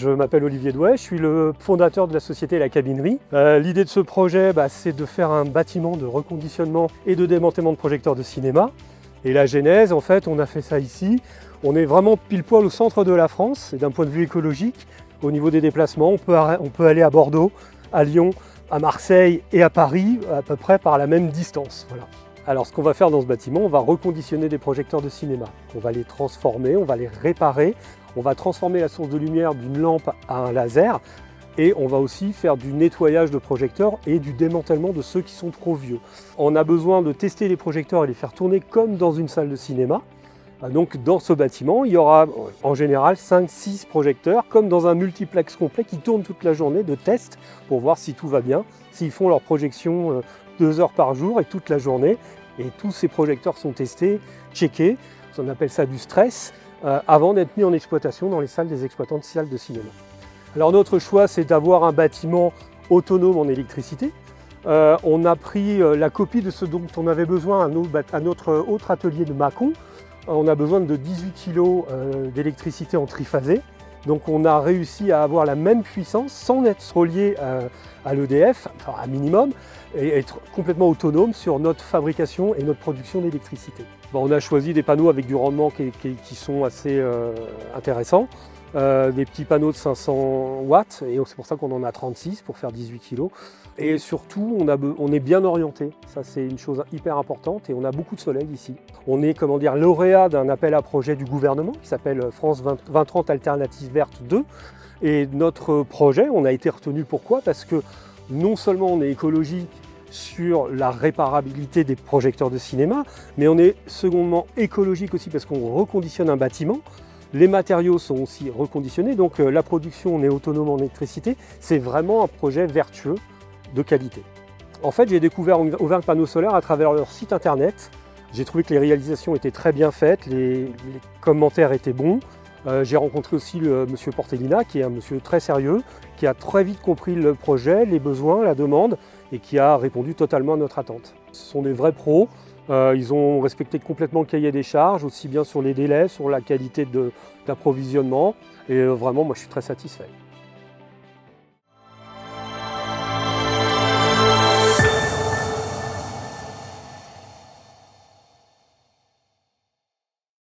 Je m'appelle Olivier Douet, je suis le fondateur de la société La Cabinerie. L'idée de ce projet, c'est de faire un bâtiment de reconditionnement et de démantèlement de projecteurs de cinéma. Et la genèse, en fait, on a fait ça ici. On est vraiment pile poil au centre de la France, et d'un point de vue écologique, au niveau des déplacements, on peut aller à Bordeaux, à Lyon, à Marseille et à Paris, à peu près par la même distance. Voilà. Alors ce qu'on va faire dans ce bâtiment, on va reconditionner des projecteurs de cinéma. On va les transformer, on va les réparer, on va transformer la source de lumière d'une lampe à un laser et on va aussi faire du nettoyage de projecteurs et du démantèlement de ceux qui sont trop vieux. On a besoin de tester les projecteurs et les faire tourner comme dans une salle de cinéma. Donc dans ce bâtiment, il y aura en général 5-6 projecteurs, comme dans un multiplex complet qui tourne toute la journée de test pour voir si tout va bien, s'ils font leur projection 2 heures par jour et toute la journée. Et tous ces projecteurs sont testés, checkés, on appelle ça du stress, avant d'être mis en exploitation dans les salles des exploitants de salles de cinéma. Alors notre choix, c'est d'avoir un bâtiment autonome en électricité. On a pris la copie de ce dont on avait besoin à notre autre atelier de Mâcon. On a besoin de 18 kg d'électricité en triphasé. Donc on a réussi à avoir la même puissance sans être relié à l'EDF, enfin un minimum, et être complètement autonome sur notre fabrication et notre production d'électricité. On a choisi des panneaux avec du rendement qui sont assez intéressants. Des petits panneaux de 500 watts, et c'est pour ça qu'on en a 36 pour faire 18 kg. Et surtout, on est bien orienté, ça c'est une chose hyper importante, et on a beaucoup de soleil ici. On est lauréat d'un appel à projet du gouvernement qui s'appelle France 2030 Alternatives Vertes 2. Et notre projet, on a été retenu pourquoi? Parce que non seulement on est écologique sur la réparabilité des projecteurs de cinéma, mais on est secondement écologique aussi parce qu'on reconditionne un bâtiment. Les matériaux sont aussi reconditionnés, donc la production, on est autonome en électricité. C'est vraiment un projet vertueux de qualité. En fait, j'ai découvert Auvergne Panneaux Solaires à travers leur site internet. J'ai trouvé que les réalisations étaient très bien faites, les commentaires étaient bons. J'ai rencontré aussi monsieur Portellina, qui est un monsieur très sérieux, qui a très vite compris le projet, les besoins, la demande, et qui a répondu totalement à notre attente. Ce sont des vrais pros. Ils ont respecté complètement le cahier des charges, aussi bien sur les délais, sur la qualité d'approvisionnement. Et vraiment, moi, je suis très satisfait.